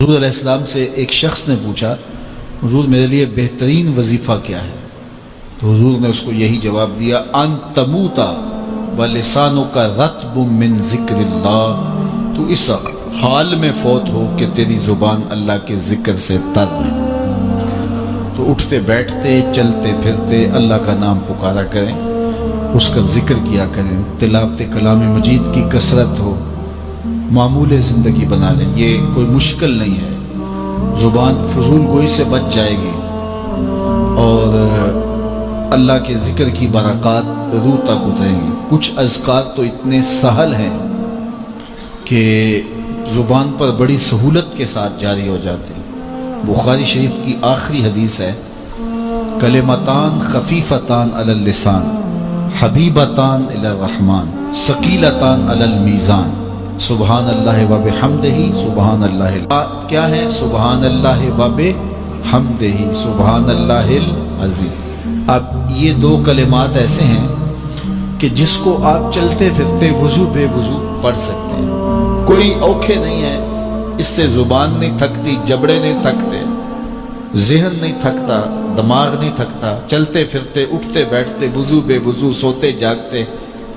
حضور علیہ السلام سے ایک شخص نے پوچھا حضور میرے لیے بہترین وظیفہ کیا ہے؟ تو حضور نے اس کو یہی جواب دیا ان تموتا ولسانک رطب من ذکر اللہ، تو اس حال میں فوت ہو کہ تیری زبان اللہ کے ذکر سے تر رہے، تو اٹھتے بیٹھتے چلتے پھرتے اللہ کا نام پکارا کریں، اس کا ذکر کیا کریں، تلاوت کلام مجید کی کثرت ہو، معمول زندگی بنا لیں۔ یہ کوئی مشکل نہیں ہے، زبان فضول گوئی سے بچ جائے گی اور اللہ کے ذکر کی برکات روح تک اتریں گی۔ کچھ اذکار تو اتنے سہل ہیں کہ زبان پر بڑی سہولت کے ساتھ جاری ہو جاتے ہیں۔ بخاری شریف کی آخری حدیث ہے کلمتان خفیفتان علی اللسان حبیبتان الی الرحمن ثقیلتان علی المیزان سبحان اللہ و بحمدہ سبحان اللہ، کیا ہے؟ سبحان اللہ و بحمدہ سبحان اللہ العظیم۔ اب یہ دو کلمات ایسے ہیں کہ جس کو آپ چلتے پھرتے وضو بے وضو پڑھ سکتے ہیں، کوئی اوکھے نہیں ہے، اس سے زبان نہیں تھکتی، جبڑے نہیں تھکتے، ذہن نہیں تھکتا، دماغ نہیں تھکتا، چلتے پھرتے اٹھتے بیٹھتے وضو بے وضو سوتے جاگتے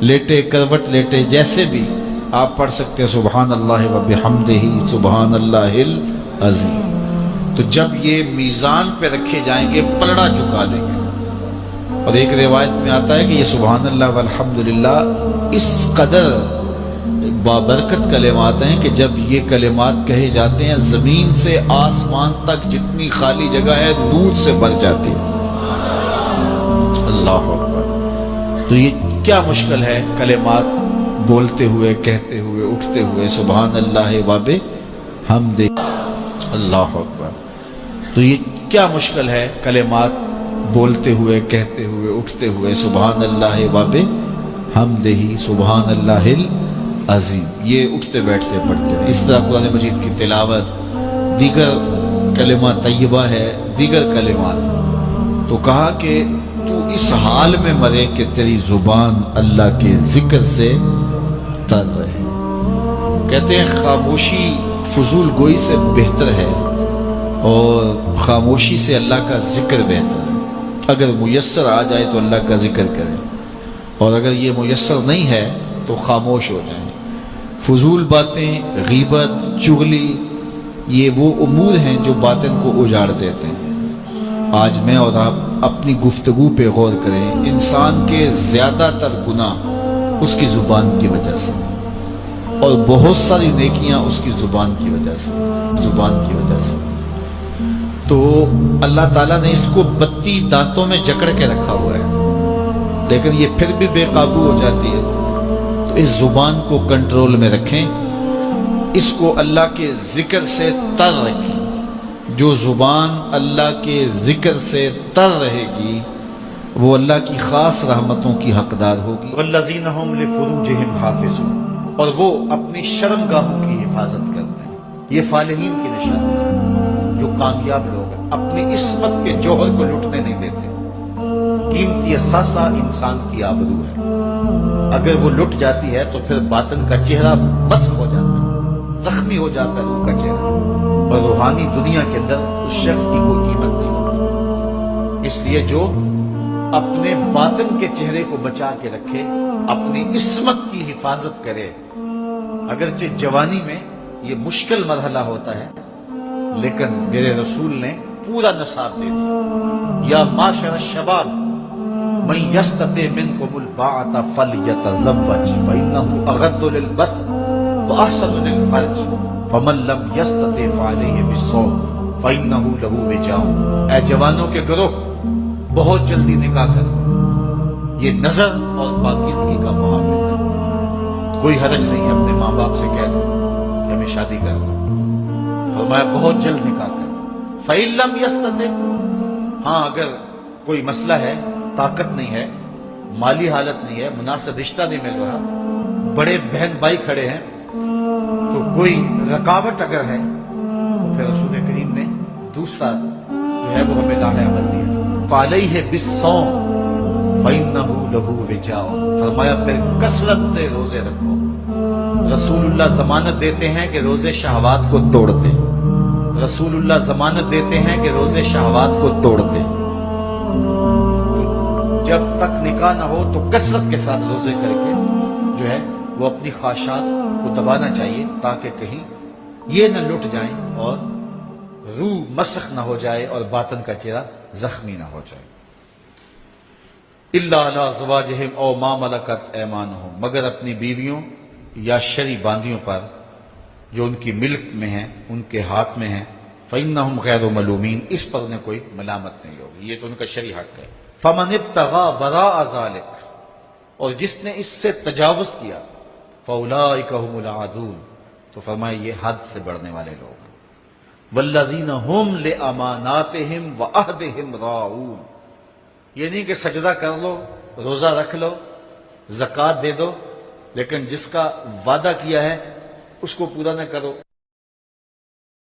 لیٹے کروٹ لیٹے جیسے بھی آپ پڑھ سکتے ہیں سبحان اللہ و بحمدہ سبحان اللہ العظیم۔ تو جب یہ میزان پہ رکھے جائیں گے پلڑا چکا دیں گے۔ اور ایک روایت میں آتا ہے کہ یہ سبحان اللہ والحمدللہ اس قدر بابرکت کلمات ہیں کہ جب یہ کلمات کہے جاتے ہیں زمین سے آسمان تک جتنی خالی جگہ ہے نور سے بھر جاتی ہے۔ اللہ اکبر۔ تو یہ کیا مشکل ہے کلمات بولتے ہوئے کہتے ہوئے اٹھتے ہوئے سبحان اللہ و بحمدہ اللہ اکبر۔ تو یہ کیا مشکل ہے کلمات بولتے ہوئے کہتے ہوئے اٹھتے ہوئے سبحان اللہ و بحمدہ سبحان اللہ العظیم، یہ اٹھتے بیٹھتے پڑھتے ہیں۔ اس طرح قرآن مجید کی تلاوت، دیگر کلمات طیبہ ہے، دیگر کلمات، تو کہا کہ تو اس حال میں مرے کہ تیری زبان اللہ کے ذکر سے تر رہے۔ کہتے ہیں خاموشی فضول گوئی سے بہتر ہے اور خاموشی سے اللہ کا ذکر بہتر ہے۔ اگر میسر آ جائے تو اللہ کا ذکر کریں، اور اگر یہ میسر نہیں ہے تو خاموش ہو جائیں۔ فضول باتیں، غیبت، چغلی، یہ وہ امور ہیں جو باطن کو اجاڑ دیتے ہیں۔ آج میں اور آپ اپنی گفتگو پہ غور کریں، انسان کے زیادہ تر گناہ اس کی زبان کی وجہ سے، اور بہت ساری نیکیاں اس کی زبان کی وجہ سے۔ تو اللہ تعالیٰ نے اس کو 32 دانتوں میں جکڑ کے رکھا ہوا ہے، لیکن یہ پھر بھی بے قابو ہو جاتی ہے۔ تو اس زبان کو کنٹرول میں رکھیں، اس کو اللہ کے ذکر سے تر رکھیں۔ جو زبان اللہ کے ذکر سے تر رہے گی وہ اللہ کی خاص رحمتوں کی حقدار ہوگی۔ والذین هم لفروجہم حافظون، اور وہ اپنی شرمگاہوں کی حفاظت کرتے ہیں۔ یہ فالحین کی نشانی ہے، جو کامیاب لوگ ہیں، اپنی عصمت کے جوہر کو لٹنے نہیں دیتے۔ قیمتی اثاثہ انسان کی آبرو ہے، اگر وہ لٹ جاتی ہے تو پھر باطن کا چہرہ مسخ ہو جاتا ہے، زخمی ہو جاتا ہے روح کا چہرہ، اور روحانی دنیا کے اندر اس شخص کی کوئی قیمت نہیں ہوتی۔ اس لیے جو اپنے باطن کے چہرے کو بچا کے رکھے، اپنی عصمت کی حفاظت کرے، اگرچہ جوانی میں یہ مشکل مرحلہ ہوتا ہے، لیکن میرے رسول نے پورا نصاب دے دیا۔ یا معاشر الشباب من یستطع منکم الباءۃ فلیتزوج فإنہ اغض للبصر واحسن للفرج فمن لم یستطع فعلیہ بالصوم فإنہ لہ وجاء۔ اے جوانوں کے گروہ، بہت جلدی نکاح کرو، یہ نظر اور پاکیزگی کا محافظ ہے۔ کوئی حرج نہیں ہے اپنے ماں باپ سے کہہ دو کہ ہمیں شادی کر دو، فرمایا بہت جلد نکاح کرو۔ فَإِن لَمْ يَسْتَطِعْ، ہاں اگر کوئی مسئلہ ہے، طاقت نہیں ہے، مالی حالت نہیں ہے، مناسب رشتہ نہیں مل رہا، بڑے بہن بھائی کھڑے ہیں، تو کوئی رکاوٹ اگر ہے تو پھر رسول کریم نے دوسرا جو ہے وہ ہمیں راہ عمل دیا، فَعَلَيْهِ بِالصَّوْمِ فَإِنَّهُ لَهُ وِجَاءٌ، فرمایا پھر کثرت سے روزے رکھو۔ رسول اللہ ضمانت دیتے ہیں کہ روزے شہوات کو توڑتے ہیں، رسول اللہ ضمانت دیتے ہیں کہ روزے شہوات کو توڑ دے. جب تک نکاح نہ ہو تو کثرت کے ساتھ روزے کر کے جو ہے وہ اپنی خواہشات کو دبانا چاہیے تاکہ کہیں یہ نہ لٹ جائیں اور روح مسخ نہ ہو جائے اور باطن کا چہرہ زخمی نہ ہو جائے. الا علی ازواجہم او ما ملکت ایمانہم، مگر اپنی بیویوں یا شرعی باندیوں پر جو ان کی ملک میں ہیں، ان کے ہاتھ میں ہیں. فإنہم غیر ملومین، اس پر انہیں کوئی ملامت نہیں ہوگی، یہ تو ان کا شرعی حق ہے. فمن ابتغى وراء ذلک، اور جس نے اس سے تجاوز کیا، فاولئک هم العادون، تو فرمائے یہ حد سے بڑھنے والے لوگ. والذین هم لاماناتہم وعہدہم راعون، یہ نہیں کہ سجدہ کر لو، روزہ رکھ لو، زکوٰۃ دے دو، لیکن جس کا وعدہ کیا ہے اس کو پورا نہ کرو.